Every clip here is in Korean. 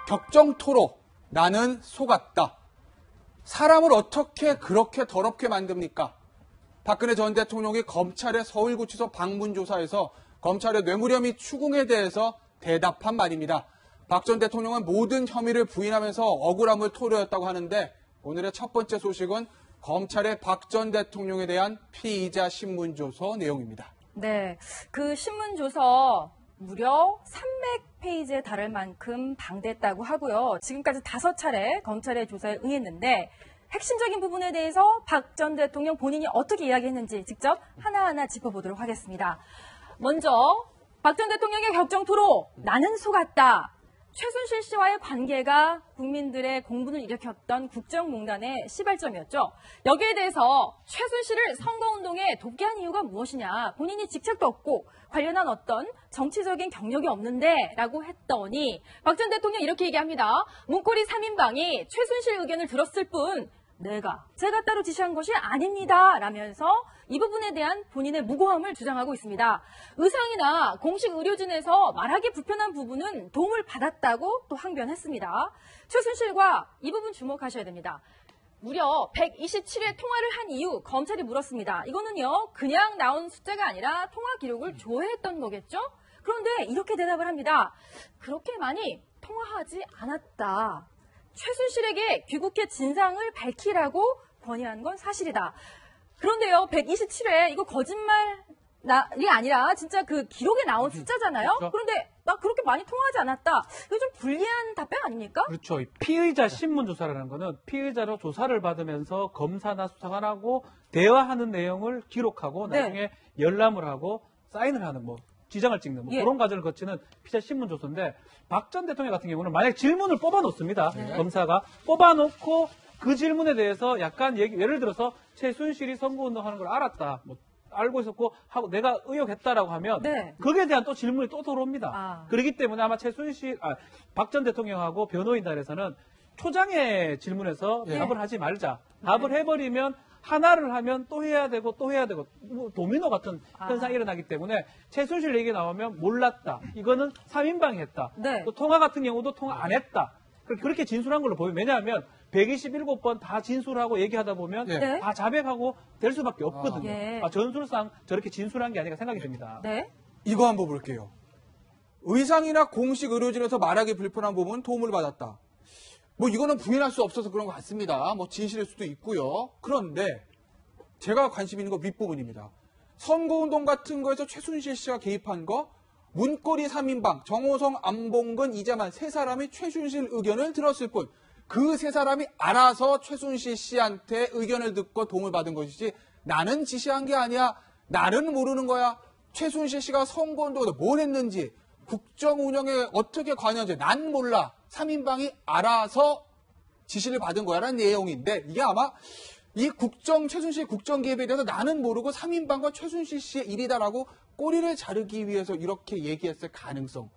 격정토록 나는 속았다. 사람을 어떻게 그렇게 더럽게 만듭니까? 박근혜 전 대통령이 검찰의 서울구치소 방문조사에서 검찰의 뇌물혐의 및 추궁에 대해서 대답한 말입니다. 박 전 대통령은 모든 혐의를 부인하면서 억울함을 토로했다고 하는데 오늘의 첫 번째 소식은 검찰의 박 전 대통령에 대한 피의자 신문조서 내용입니다. 네, 그 신문조서 무려 300페이지에 달할 만큼 방대했다고 하고요. 지금까지 5차례 검찰의 조사에 응했는데 핵심적인 부분에 대해서 박 전 대통령 본인이 어떻게 이야기했는지 직접 하나하나 짚어보도록 하겠습니다. 먼저 박 전 대통령의 격정토로 나는 속았다. 최순실 씨와의 관계가 국민들의 공분을 일으켰던 국정농단의 시발점이었죠. 여기에 대해서 최순실을 선거운동에 돕게 한 이유가 무엇이냐. 본인이 직책도 없고 관련한 어떤 정치적인 경력이 없는데 라고 했더니 박 전 대통령 이렇게 얘기합니다. 문고리 3인방이 최순실 의견을 들었을 뿐 제가 따로 지시한 것이 아닙니다. 라면서 이 부분에 대한 본인의 무고함을 주장하고 있습니다. 의상이나 공식 의료진에서 말하기 불편한 부분은 도움을 받았다고 또 항변했습니다. 최순실과 이 부분 주목하셔야 됩니다. 무려 127회 통화를 한 이유 검찰이 물었습니다. 이거는요 그냥 나온 숫자가 아니라 통화 기록을 조회했던 거겠죠? 그런데 이렇게 대답을 합니다. 그렇게 많이 통화하지 않았다. 최순실에게 귀국해 진상을 밝히라고 건의한 건 사실이다. 그런데요, 127회 이거 거짓말이 아니라 진짜 그 기록에 나온 숫자잖아요. 그렇죠. 그런데 나 그렇게 많이 통화하지 않았다. 이거 좀 불리한 답변 아닙니까? 그렇죠. 피의자 신문조사라는 거는 피의자로 조사를 받으면서 검사나 수사관하고 대화하는 내용을 기록하고 나중에 열람을 하고 사인을 하는 지장을 찍는 그런 과정을 거치는 피의자 신문조사인데 박 전 대통령 같은 경우는 만약 질문을 뽑아놓습니다. 검사가 뽑아놓고 그 질문에 대해서 약간 예를 들어서 최순실이 선거운동하는 걸 알았다. 알고 있었고 하고 내가 의혹했다라고 하면 거기에 대한 또 질문이 또 들어옵니다. 그렇기 때문에 아마 박 전 대통령하고 변호인단에서는 초장의 질문에서 답을 하지 말자. 답을 해버리면 하나를 하면 또 해야 되고 도미노 같은 현상이 일어나기 때문에 최순실 얘기 나오면 몰랐다. 이거는 3인방이 했다. 또 통화 같은 경우도 통화 안 했다. 그렇게 진술한 걸로 보여요. 왜냐하면 127번 다 진술하고 얘기하다 보면 다 자백하고 될 수밖에 없거든요. 전술상 저렇게 진술한 게 아닌가 생각이 듭니다. 이거 한번 볼게요. 의상이나 공식 의료진에서 말하기 불편한 부분 도움을 받았다. 이거는 부인할 수 없어서 그런 것 같습니다. 진실일 수도 있고요. 그런데 제가 관심 있는 거 윗부분입니다. 선거운동 같은 거에서 최순실 씨가 개입한 거 문고리 3인방 정호성, 안봉근, 이재만 세 사람이 최순실 의견을 들었을 뿐 그 세 사람이 알아서 최순실 씨한테 의견을 듣고 도움을 받은 것이지 나는 지시한 게 아니야. 나는 모르는 거야. 최순실 씨가 선거운동에서 뭘 했는지 국정 운영에 어떻게 관여한지 난 몰라. 3인방이 알아서 지시를 받은 거야라는 내용인데 이게 아마 이 최순실 국정 개입에 대해서 나는 모르고 3인방과 최순실 씨의 일이다라고 꼬리를 자르기 위해서 이렇게 얘기했을 가능성은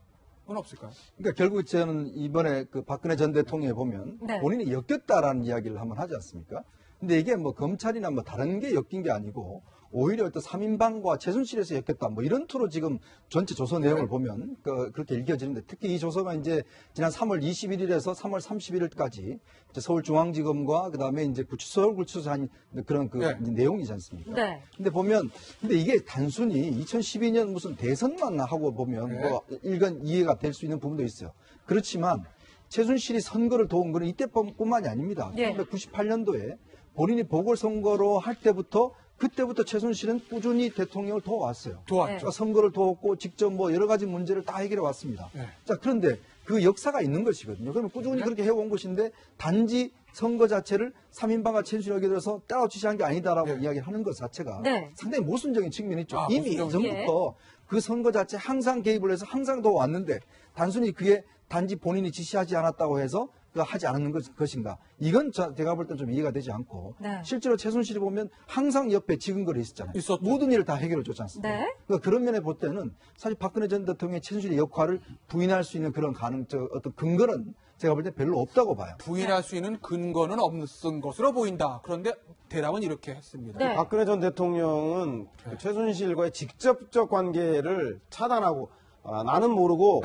없을까요? 그러니까 결국 저는 이번에 그 박근혜 전 대통령에 보면 본인이 엮였다라는 이야기를 한번 하지 않습니까? 근데 이게 검찰이나 다른 게 엮인 게 아니고 오히려 어떤 3인방과 최순실에서 엮였다 이런 투로 지금 전체 조서 내용을 보면 그렇게 읽혀지는데 특히 이 조서가 이제 지난 3월 21일에서 3월 31일까지 서울중앙지검과 그다음에 이제 서울구치소에서 한 그런 내용이지 않습니까? 근데 이게 단순히 2012년 무슨 대선만 하고 보면 일간 이해가 될 수 있는 부분도 있어요. 그렇지만 최순실이 선거를 도운 거는 이때뿐만이 아닙니다. 1998년도에 본인이 보궐선거로 할 때부터 그때부터 최순실은 꾸준히 대통령을 도와왔어요. 도왔죠. 선거를 도왔고 직접 여러 가지 문제를 다 해결해 왔습니다. 자, 그런데 그 역사가 있는 것이거든요. 그러면 꾸준히 그렇게 해온 것인데 단지 선거 자체를 3인방과 최순실에게 들어서 따로 지시한 게 아니다라고 이야기하는 것 자체가 상당히 모순적인 측면이 있죠. 이미 예전부터 그 선거 자체 항상 개입을 해서 항상 도와왔는데 단순히 그게 단지 본인이 지시하지 않았다고 해서 하지 않는 것인가. 이건 제가 볼 땐 좀 이해가 되지 않고 실제로 최순실이 보면 항상 옆에 지근거리 있었잖아요. 모든 일을 다 해결해 줬지 않습니까? 그러니까 그런 면에 볼 때는 사실 박근혜 전 대통령의 최순실의 역할을 부인할 수 있는 그런 어떤 근거는 제가 볼 때 별로 없다고 봐요. 부인할 수 있는 근거는 없는 것으로 보인다. 그런데 대답은 이렇게 했습니다. 박근혜 전 대통령은 최순실과의 직접적 관계를 차단하고 나는 모르고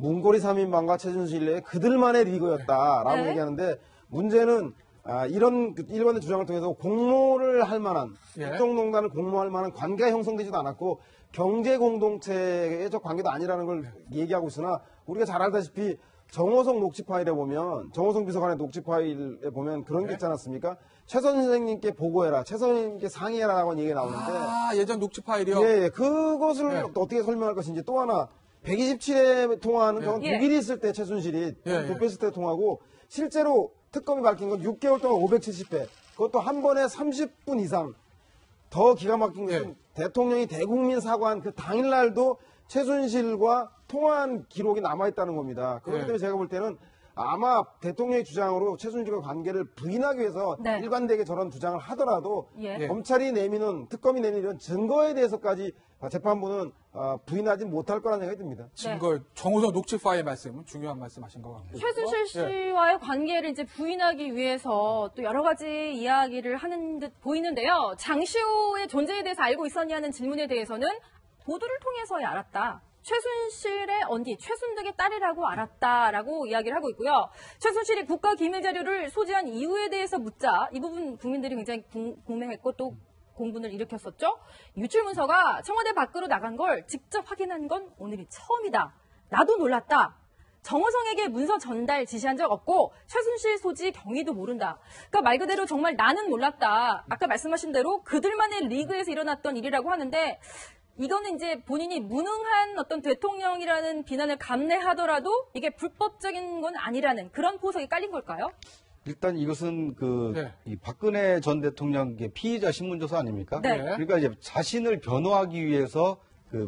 문고리 3인방과 최순실의 그들만의 리그였다라고 네. 얘기하는데 문제는 이런 일관된 주장을 통해서 공모를 할 만한 예. 국정농단을 공모할 만한 관계가 형성되지도 않았고 경제 공동체적 관계도 아니라는 걸 얘기하고 있으나 우리가 잘 알다시피 정호성 녹취 파일에 보면 정호성 비서관의 녹취 파일에 보면 그런 게 있지 않았습니까? 최선 선생님께 보고해라, 최선 선생님께 상의해라라고 얘기가 나오는데 예전 녹취 파일이요? 예, 그것을 네. 어떻게 설명할 것인지 또 하나 127회 통화하는 건 예. 6일 있을 때 최순실이 예. 도쿄했을 때 통하고 실제로 특검이 밝힌 건 6개월 동안 570회 그것도 한 번에 30분 이상 더 기가 막힌 것은 예. 대통령이 대국민 사과한 그 당일날도 최순실과 통화한 기록이 남아있다는 겁니다. 그렇기 예. 때문에 제가 볼 때는 아마 대통령의 주장으로 최순실과 관계를 부인하기 위해서 네. 일관되게 저런 주장을 하더라도 예. 검찰이 내미는 특검이 내미는 증거에 대해서까지 재판부는 부인하지 못할 거라는 생각이 듭니다. 증거 정호성 녹취 파일 말씀 중요한 말씀하신 것 같고요. 최순실 예. 씨와의 관계를 이제 부인하기 위해서 또 여러 가지 이야기를 하는 듯 보이는데요. 장시호의 존재에 대해서 알고 있었냐는 질문에 대해서는 보도를 통해서야 알았다. 최순실의 언니, 최순득의 딸이라고 알았다라고 이야기를 하고 있고요. 최순실이 국가 기밀 자료를 소지한 이유에 대해서 묻자 이 부분 국민들이 굉장히 궁금했고 또 공분을 일으켰었죠. 유출 문서가 청와대 밖으로 나간 걸 직접 확인한 건 오늘이 처음이다. 나도 놀랐다. 정호성에게 문서 전달 지시한 적 없고 최순실 소지 경위도 모른다. 그러니까 말 그대로 정말 나는 몰랐다. 아까 말씀하신 대로 그들만의 리그에서 일어났던 일이라고 하는데 이거는 이제 본인이 무능한 어떤 대통령이라는 비난을 감내하더라도 이게 불법적인 건 아니라는 그런 보석이 깔린 걸까요? 일단 이것은 네. 이 박근혜 전 대통령 피의자 신문조사 아닙니까? 네. 그러니까 이제 자신을 변호하기 위해서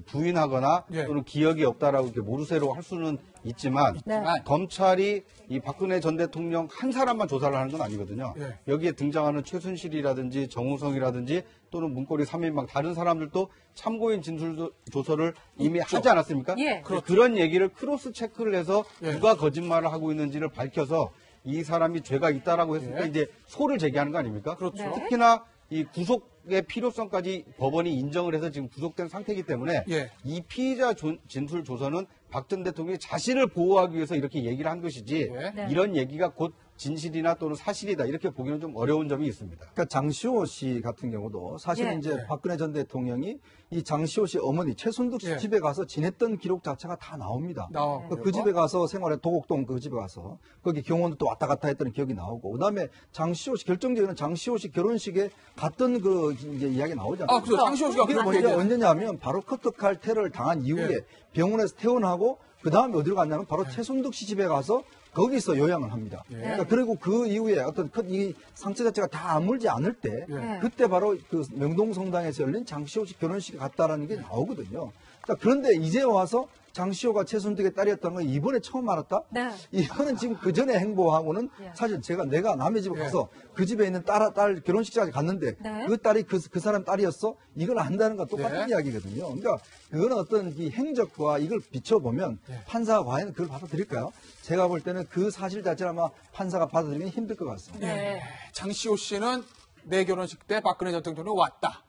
부인하거나 예. 또는 기억이 없다라고 이렇게 모르쇠로 할 수는 있지만 네. 검찰이 이 박근혜 전 대통령 한 사람만 조사를 하는 건 아니거든요. 예. 여기에 등장하는 최순실이라든지 정우성이라든지 또는 문고리 3인방 다른 사람들도 참고인 진술 조서를 이미 하지 않았습니까? 예. 그런 얘기를 크로스 체크를 해서 예. 누가 거짓말을 하고 있는지를 밝혀서 이 사람이 죄가 있다라고 했으니까 예. 이제 소를 제기하는 거 아닙니까? 그렇죠. 네. 특히나 이 구속의 필요성까지 법원이 인정을 해서 지금 구속된 상태이기 때문에 예. 이 피의자 진술 조서는 박 전 대통령이 자신을 보호하기 위해서 이렇게 얘기를 한 것이지 예. 네. 이런 얘기가 곧 진실이나 또는 사실이다 이렇게 보기는 좀 어려운 점이 있습니다. 그러니까 장시호 씨 같은 경우도 사실은 예. 이제 박근혜 전 대통령이 이 장시호 씨 어머니 최순득 씨 예. 집에 가서 지냈던 기록 자체가 다 나옵니다. 나오고요. 그 집에 가서 생활해 도곡동 그 집에 가서 거기 경호원도 또 왔다 갔다 했던 기억이 나오고 그다음에 장시호 씨 결정적인 장시호 씨 결혼식에 갔던 그 이제 이야기 나오잖아요. 그래서 장시호 씨가 이게 그렇게 뭐냐 얘기했어요. 언제냐면 바로 커터칼 테러를 당한 이후에 예. 병원에서 퇴원하고 그 다음에 어디로 갔냐면 바로 최순득 씨 집에 가서 거기서 요양을 합니다. 그러니까 그리고 그 이후에 어떤 이 상처 자체가 다 아물지 않을 때 예. 그때 바로 그 명동성당에서 열린 장시호 씨 결혼식에 갔다라는 게 나오거든요. 자, 그런데 이제 와서 장시호가 최순득의 딸이었다는 건 이번에 처음 알았다? 네. 이거는 지금 그 전에 행보하고는 예. 사실 내가 남의 집에 가서 그 집에 있는 딸 결혼식장에 갔는데 네. 그 딸이 그 사람 딸이었어? 이걸 안다는 건 똑같은 네. 이야기거든요. 그러니까 그거는 어떤 이 행적과 이걸 비춰보면 판사가 과연 그걸 받아들일까요? 제가 볼 때는 그 사실 자체를 아마 판사가 받아들이기 힘들 것 같습니다. 네. 장시호 씨는 내 결혼식 때 박근혜 전 대통령이 왔다.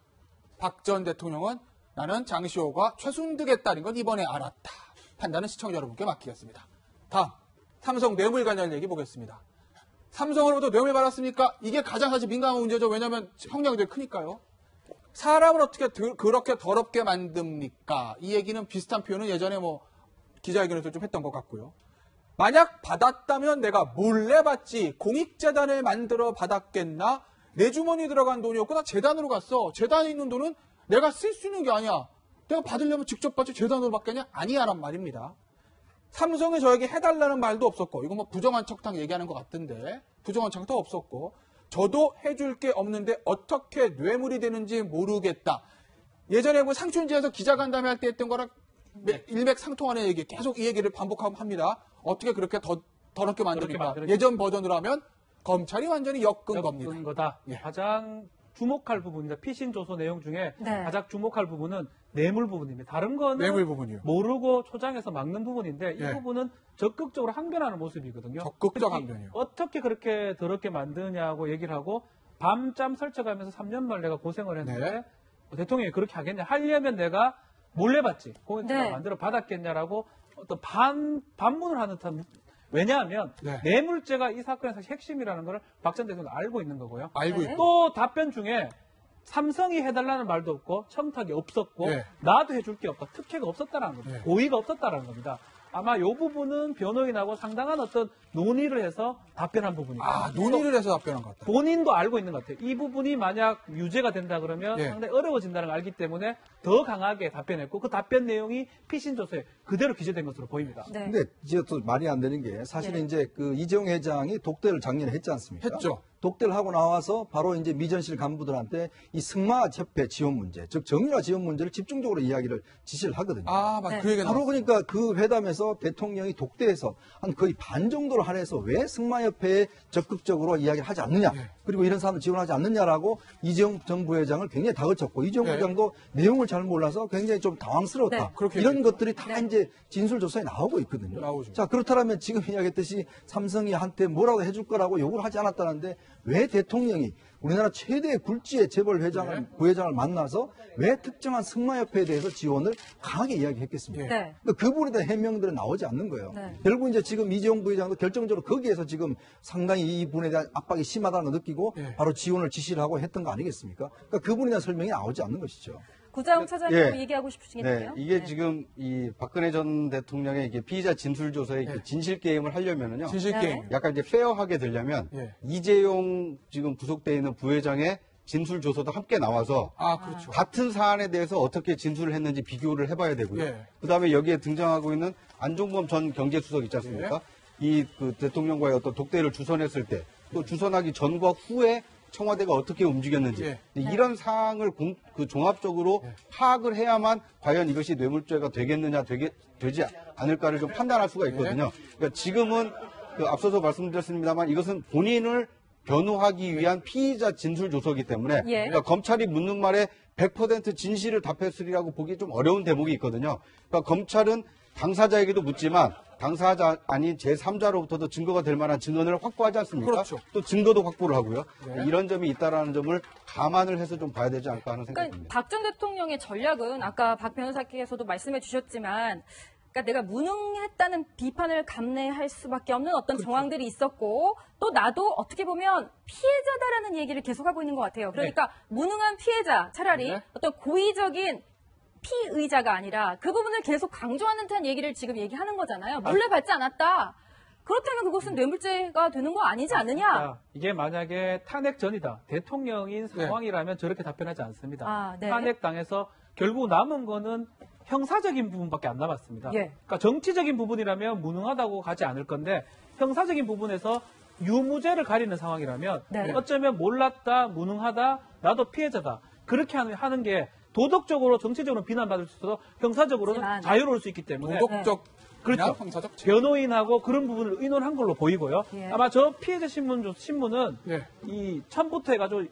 박 전 대통령은 나는 장시호가 최순득의 딸인 건 이번에 알았다. 판단은 시청자 여러분께 맡기겠습니다. 다음, 삼성 뇌물 관련 얘기 보겠습니다. 삼성으로부터 뇌물 받았습니까? 이게 가장 사실 민감한 문제죠. 왜냐하면 형량이 되게 크니까요. 사람을 어떻게 그렇게 더럽게 만듭니까? 이 얘기는 비슷한 표현은 예전에 기자회견에서 좀 했던 것 같고요. 만약 받았다면 내가 몰래 받지 공익재단을 만들어 받았겠나? 내 주머니에 들어간 돈이었고 나 재단으로 갔어. 재단에 있는 돈은 내가 쓸 수 있는 게 아니야. 내가 받으려면 직접 받지 재단으로 받겠냐? 아니야란 말입니다. 삼성이 저에게 해달라는 말도 없었고 이건 부정한 척당 얘기하는 것 같은데 부정한 척도 없었고 저도 해줄 게 없는데 어떻게 뇌물이 되는지 모르겠다. 예전에 상춘지에서 기자간담회 할 때 했던 거랑 일맥상통하는 얘기 계속 이 얘기를 반복하고 합니다. 어떻게 그렇게 더럽게 만듭니까? 예전 버전으로 하면 검찰이 완전히 엮은 겁니다. 거다. 예. 가장 주목할 부분입니다. 피신 조서 내용 중에 네. 가장 주목할 부분은 뇌물 부분입니다. 다른 거는 뇌물 부분이요. 모르고 초장에서 막는 부분인데 이 예. 부분은 적극적으로 항변하는 모습이거든요. 적극적 항변이요. 어떻게 그렇게 더럽게 만드냐고 얘기를 하고 밤잠 설쳐가면서 3년 말 내가 고생을 했는데 네. 대통령이 그렇게 하겠냐. 하려면 내가 몰래 받지 공익회사가 네. 만들어 받았겠냐라고 어떤 반문을 하는 듯한. 왜냐하면 네. 뇌물죄가 이 사건의 사실 핵심이라는 걸 박 전 대통령은 알고 있는 거고요. 알고 네. 있고. 또 답변 중에 삼성이 해달라는 말도 없고 청탁이 없었고 네. 나도 해줄 게 없다. 특혜가 없었다는 겁니다. 네. 고의가 없었다는 겁니다. 아마 이 부분은 변호인하고 상당한 어떤 논의를 해서 답변한 부분입니다. 아, 논의를 해서 답변한 것 같다. 본인도 알고 있는 것 같아요. 이 부분이 만약 유죄가 된다 그러면 네. 상당히 어려워진다는 걸 알기 때문에 더 강하게 답변했고 그 답변 내용이 피신조서에 그대로 기재된 것으로 보입니다. 네. 근데 이제 또 말이 안 되는 게 사실은 예. 이제 그 이재용 회장이 독대를 작년에 했지 않습니까? 했죠. 독대를 하고 나와서 바로 이제 미전실 간부들한테 이 승마협회 지원 문제, 즉 정유라 지원 문제를 집중적으로 이야기를 지시를 하거든요. 아, 맞아. 네. 그 얘기가 바로 나왔어요. 그러니까 그 회담에서 대통령이 독대해서 한 거의 반 정도를 할애해서 왜 승마협회에 적극적으로 이야기를 하지 않느냐, 예. 그리고 이런 사람을 지원하지 않느냐라고 이재용 전 부회장을 굉장히 다그쳤고 이재용 네. 부회장도 내용을 잘 몰라서 굉장히 좀 당황스러웠다. 네. 그렇게 이런 얘기했죠. 것들이 다 네. 이제 진술조서에 나오고 있거든요. 나오죠. 자, 그렇다면 지금 이야기했듯이 삼성이 한테 뭐라도 해줄 거라고 요구를 하지 않았다는데 왜 대통령이 우리나라 최대 굴지의 재벌 회장을, 네. 부회장을 만나서 왜 특정한 승마협회에 대해서 지원을 강하게 이야기했겠습니까? 예. 네. 그러니까 그 부분에 대한 해명들은 나오지 않는 거예요. 네. 결국 이제 지금 이재용 부회장도 결정적으로 거기에서 지금 상당히 이 부분에 대한 압박이 심하다는 걸 느끼고 네. 바로 지원을 지시를 하고 했던 거 아니겠습니까? 그러니까 그 부분에 대한 설명이 나오지 않는 것이죠. 구자영 차장님 예. 얘기하고 네, 싶으시겠네요. 이게 지금 이 박근혜 전 대통령의 이게 피의자 진술 조서의 네. 진실 게임을 하려면은요. 진실 네. 게임. 약간 이제 페어하게 되려면 예. 이재용 지금 구속돼 있는 부회장의 진술 조서도 함께 나와서 아, 그렇죠. 같은 사안에 대해서 어떻게 진술을 했는지 비교를 해봐야 되고요. 예. 그다음에 여기에 등장하고 있는 안종범 전 경제수석 있지 않습니까? 이 그 대통령과의 어떤 독대를 주선했을 때 또 주선하기 전과 후에 청와대가 어떻게 움직였는지 예. 이런 사항을 종합적으로 파악을 해야만 과연 이것이 뇌물죄가 되겠느냐 되지 않을까를 좀 판단할 수가 있거든요. 그러니까 지금은 그 앞서서 말씀드렸습니다만 이것은 본인을 변호하기 위한 피의자 진술 조서이기 때문에 예. 그러니까 검찰이 묻는 말에 100% 진실을 답했으리라고 보기 좀 어려운 대목이 있거든요. 그러니까 검찰은 당사자에게도 묻지만 당사자 아닌 제3자로부터도 증거가 될 만한 증언을 확보하지 않습니까? 그렇죠. 또 증거도 확보를 하고요. 네. 이런 점이 있다라는 점을 감안을 해서 좀 봐야 되지 않을까 하는 생각이 그러니까 듭니다. 박 전 대통령의 전략은 아까 박 변호사께서도 말씀해 주셨지만 그러니까 내가 무능했다는 비판을 감내할 수밖에 없는 어떤 그렇죠. 정황들이 있었고 또 나도 어떻게 보면 피해자다라는 얘기를 계속하고 있는 것 같아요. 그러니까 무능한 피해자 차라리 네. 어떤 고의적인 피의자가 아니라 그 부분을 계속 강조하는 듯한 얘기를 지금 얘기하는 거잖아요. 몰래 받지 않았다. 그렇다면 그것은 뇌물죄가 되는 거 아니지 않느냐? 자, 이게 만약에 탄핵 전이다. 대통령인 상황이라면 저렇게 답변하지 않습니다. 아, 네. 탄핵당해서 결국 남은 거는 형사적인 부분밖에 안 남았습니다. 예. 그러니까 정치적인 부분이라면 무능하다고 가지 않을 건데 형사적인 부분에서 유무죄를 가리는 상황이라면 네. 어쩌면 몰랐다, 무능하다, 나도 피해자다. 그렇게 하는 게 도덕적으로 정치적으로 비난받을 수 있어도 형사적으로는 하지만 자유로울 수 있기 때문에 도덕적, 그렇죠. 형사적 변호인하고 그런 부분을 의논한 걸로 보이고요. 예. 아마 저 피해자 신문은 예. 이 처음부터 해가지고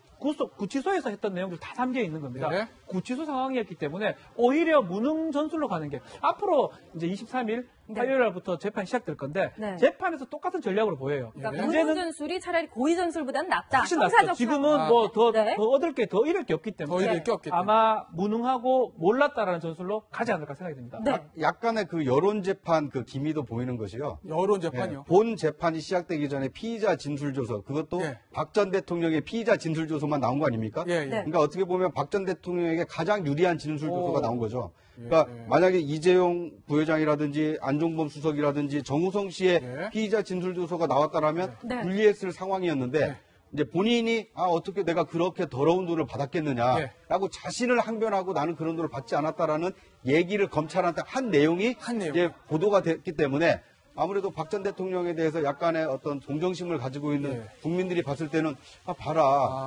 구치소에서 했던 내용들 다 담겨 있는 겁니다. 네. 구치소 상황이었기 때문에 오히려 무능 전술로 가는 게 앞으로 이제 23일 네. 화요일 날부터 재판이 시작될 건데 네. 재판에서 똑같은 전략으로 보여요. 그러니까 예. 무능 전술이 차라리 고의 전술보다는 낫다. 훨씬 낫죠. 형사적 지금은 아, 뭐 더 네. 얻을 게 더 잃을 게 없기 더 때문에 잃을 게 없기 때문에. 아마 무능하고 몰랐다라는 전술로 가지 않을까 생각이 듭니다. 네. 약간의 그 여론 재판 그 기미도 보이는 것이요. 여론 재판이요. 본 재판이 시작되기 전에 피의자 진술 조서 그것도 예. 박 전 대통령의 피의자 진술 조서만 나온 거 아닙니까? 예, 예. 네. 그러니까 어떻게 보면 박 전 대통령에게 가장 유리한 진술 조서가 오. 나온 거죠. 그러니까 예. 만약에 이재용 부회장이라든지 안종범 수석이라든지 정우성 씨의 예. 피의자 진술 조서가 나왔다라면 네. 불리했을 상황이었는데 네. 이제 본인이 어떻게 내가 그렇게 더러운 돈을 받았겠느냐라고 자신을 항변하고 나는 그런 돈을 받지 않았다라는 얘기를 검찰한테 한 내용이 한 내용. 이제 보도가 됐기 때문에 아무래도 박 전 대통령에 대해서 약간의 어떤 동정심을 가지고 있는 네. 국민들이 봤을 때는 봐라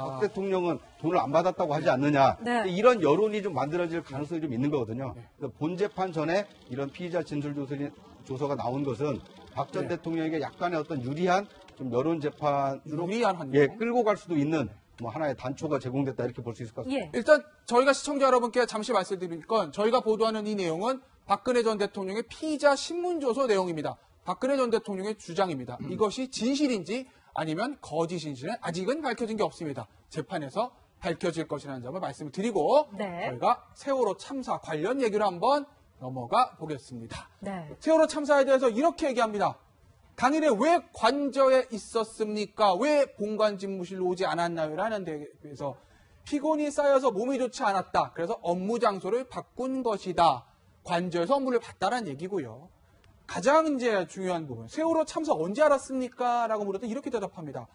박 대통령은 돈을 안 받았다고 하지 않느냐 네. 이런 여론이 좀 만들어질 가능성이 좀 있는 거거든요. 네. 그래서 본 재판 전에 이런 피의자 진술 조서가 나온 것은 박 전 네. 대통령에게 약간의 어떤 유리한 좀 여론 재판으로 유리한 한 예, 내용. 끌고 갈 수도 있는 뭐 하나의 단초가 제공됐다 이렇게 볼 수 있을 것 같습니다. 예. 일단 저희가 시청자 여러분께 잠시 말씀드릴 건 저희가 보도하는 이 내용은 박근혜 전 대통령의 피의자 신문조서 내용입니다. 박근혜 전 대통령의 주장입니다. 이것이 진실인지 아니면 거짓인지는 아직은 밝혀진 게 없습니다. 재판에서 밝혀질 것이라는 점을 말씀을 드리고 네. 저희가 세월호 참사 관련 얘기를 한번 넘어가 보겠습니다. 네. 세월호 참사에 대해서 이렇게 얘기합니다. 당일에 왜 관저에 있었습니까? 왜 본관 집무실로 오지 않았나요? 라는 데에서 피곤이 쌓여서 몸이 좋지 않았다. 그래서 업무 장소를 바꾼 것이다. 관저에서 업무를 봤다는 얘기고요. 가장 이제 중요한 부분, 세월호 참사 언제 알았습니까? 라고 물었더니 이렇게 대답합니다.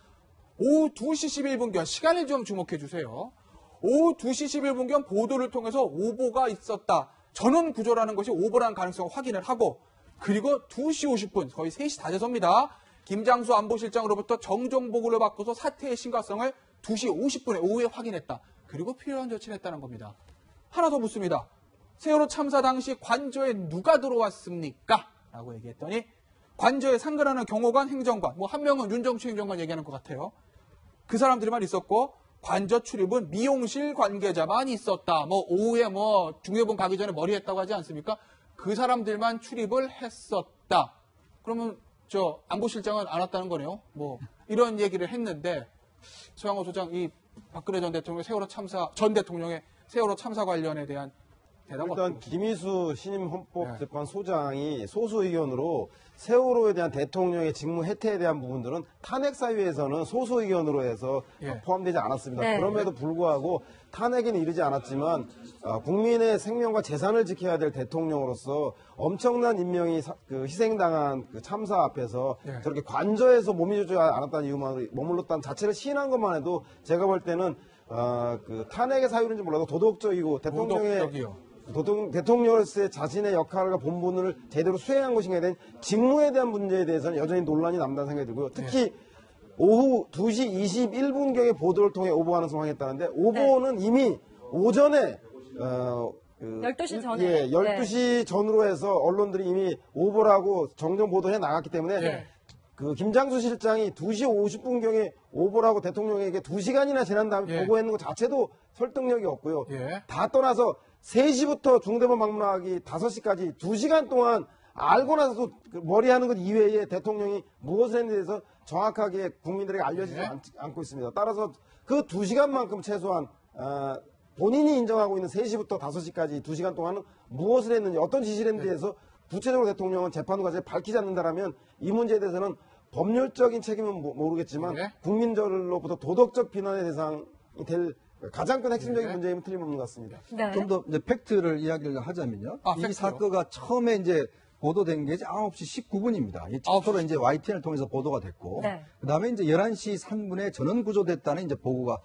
오후 2시 11분경, 시간을 좀 주목해 주세요. 오후 2시 11분경 보도를 통해서 오보가 있었다. 전원 구조라는 것이 오보라는 가능성을 확인을 하고, 그리고 2시 50분, 거의 3시 다 돼서입니다. 김장수 안보실장으로부터 정정 보고를 받고서 사태의 심각성을 2시 50분에 오후에 확인했다. 그리고 필요한 조치를 했다는 겁니다. 하나 더 묻습니다. 세월호 참사 당시 관저에 누가 들어왔습니까? 라고 얘기했더니 관저에 상근하는 경호관, 행정관, 뭐 한 명은 윤정추 행정관 얘기하는 것 같아요. 그 사람들만 있었고 관저 출입은 미용실 관계자만 있었다. 뭐 오후에 뭐 중대본 가기 전에 머리 했다고 하지 않습니까? 그 사람들만 출입을 했었다. 그러면 저 안보실장은 안 왔다는 거네요. 뭐 이런 얘기를 했는데 서양호 소장 이 박근혜 전 대통령 세월호 참사 전 대통령의 세월호 참사 관련에 대한 대답 일단 김희수 신임 헌법재판소장이 소수 의견으로 세월호에 대한 대통령의 직무 혜택에 대한 부분들은 탄핵사유에서는 소수 의견으로 해서 포함되지 않았습니다. 네. 그럼에도 불구하고 탄핵에는 이르지 않았지만 국민의 생명과 재산을 지켜야 될 대통령으로서 엄청난 인명이 희생당한 그 참사 앞에서 저렇게 관저에서 몸이 좋지 않았다는 이유만 머물렀다는 자체를 시인한 것만 해도 제가 볼 때는 그 탄핵의 사유인지 몰라도 도덕적이고 대통령으로서의 자신의 역할과 본분을 제대로 수행한 것인가에 대한 직무에 대한 문제에 대해서는 여전히 논란이 남다는 생각이 들고요. 특히 오후 2시 21분경에 보도를 통해 오보하는 상황이었다는데 오보는 이미 오전에 12시 전에. 예, 12시 전으로 해서 언론들이 이미 오보라고 정정 보도해 나갔기 때문에 그 김장수 실장이 2시 50분경에 오보라고 대통령에게 2시간이나 지난 다음에 보고했는 것 자체도 설득력이 없고요. 다 떠나서 3시부터 중대본 방문하기 5시까지 2시간 동안 알고 나서도 머리하는 것 이외에 대통령이 무엇을 했는지에 대해서 정확하게 국민들에게 알려지지 않고 있습니다. 따라서 그 2시간만큼 최소한 본인이 인정하고 있는 3시부터 5시까지 2시간 동안은 무엇을 했는지 어떤 지시를 했는지에 대해서 구체적으로 대통령은 재판 과정에 밝히지 않는다라면 이 문제에 대해서는 법률적인 책임은 모르겠지만 국민들로부터 도덕적 비난의 대상이 될 가장 큰 핵심적인 문제임은 틀림없는 것 같습니다. 좀 더 팩트를 이야기를 하자면요. 이 사건가 처음에 이제 보도된 게 이제 9시 19분입니다. 처음으로 이제 YTN을 통해서 보도가 됐고, 그 다음에 이제 11시 3분에 전원 구조됐다는 이제 보도가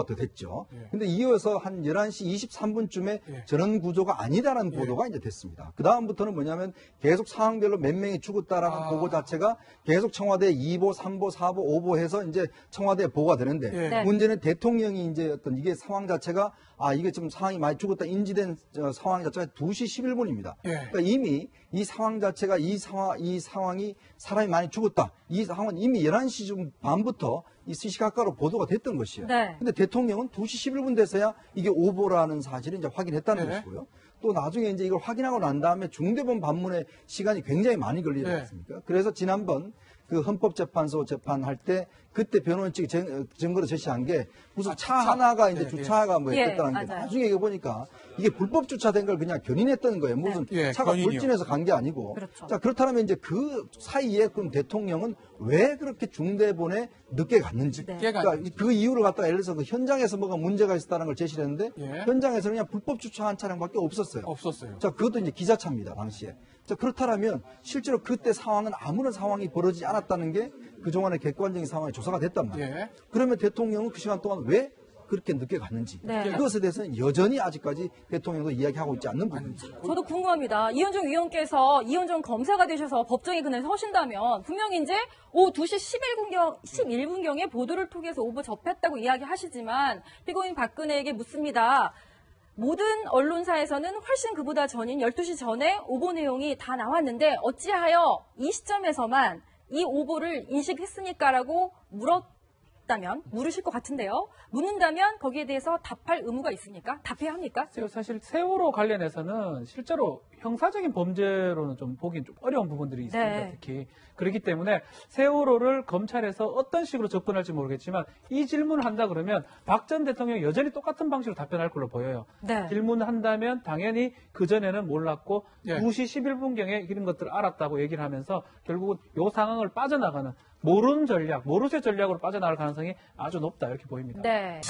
또 됐죠. 근데 이어서 한 11시 23분쯤에 전원 구조가 아니다라는 보도가 이제 됐습니다. 그 다음부터는 뭐냐면 계속 상황별로 몇 명이 죽었다라는 보고 자체가 계속 청와대 2보, 3보, 4보, 5보 해서 이제 청와대에 보고가 되는데 문제는 대통령이 이제 어떤 이게 상황 자체가 이게 좀 상황이 많이 죽었다 인지된 상황 자체가 2시 11분입니다. 그러니까 이미 이 상황 자체가 이 상황이 사람이 많이 죽었다. 이 상황은 이미 11시 좀 반부터 이 시시각각으로 보도가 됐던 것이에요. 근데 대통령은 2시 11분 돼서야 이게 오보라는 사실을 이제 확인했다는 것이고요. 또 나중에 이제 이걸 확인하고 난 다음에 중대본 반문에 시간이 굉장히 많이 걸리지 않습니까? 그래서 지난번 그 헌법재판소 재판할 때 그때 변호인 측이 증거로 제시한 게 무슨 차 하나가 이제 주차가 뭐 했다는 게 나중에 이거 보니까 이게 불법 주차된 걸 그냥 견인했다는 거예요. 무슨 차가 돌진해서 간 게 아니고. 자, 그렇다면 이제 그 사이에 그럼 대통령은 왜 그렇게 중대본에 늦게 갔는지. 그러니까 그 이유를 갖다가 예를 들어서 그 현장에서 뭐가 문제가 있었다는 걸 제시를 했는데 현장에서 그냥 불법 주차한 차량밖에 없었어요. 자, 그것도 이제 기자차입니다, 당시에. 자, 그렇다면 실제로 그때 상황은 아무런 상황이 벌어지지 않았다는 게 그동안의 객관적인 상황이 조사가 됐단 말이에요. 그러면 대통령은 그 시간 동안 왜 그렇게 늦게 갔는지 그것에 대해서는 여전히 아직까지 대통령도 이야기하고 있지 않는 부분입니다. 저도 궁금합니다. 이현정 위원께서 이현정 검사가 되셔서 법정에 그날 서신다면 분명히 이제 오후 2시 11분경에 보도를 통해서 오보 접했다고 이야기하시지만 피고인 박근혜에게 묻습니다. 모든 언론사에서는 훨씬 그보다 전인 12시 전에 오보 내용이 다 나왔는데 어찌하여 이 시점에서만 이 오보를 인식했으니까라고 물으실 것 같은데요. 묻는다면 거기에 대해서 답할 의무가 있습니까? 답해야 합니까? 사실 세월호 관련해서는 실제로 형사적인 범죄로는 좀 보기엔 좀 어려운 부분들이 있습니다. 네. 특히. 그렇기 때문에 세월호를 검찰에서 어떤 식으로 접근할지 모르겠지만 이 질문을 한다 그러면 박 전 대통령이 여전히 똑같은 방식으로 답변할 걸로 보여요. 네. 질문을 한다면 당연히 그전에는 몰랐고 예. 2시 11분경에 이런 것들을 알았다고 얘기를 하면서 결국은 이 상황을 빠져나가는 모르는 전략, 모르쇠 전략으로 빠져나갈 가능성이 아주 높다 이렇게 보입니다. 네.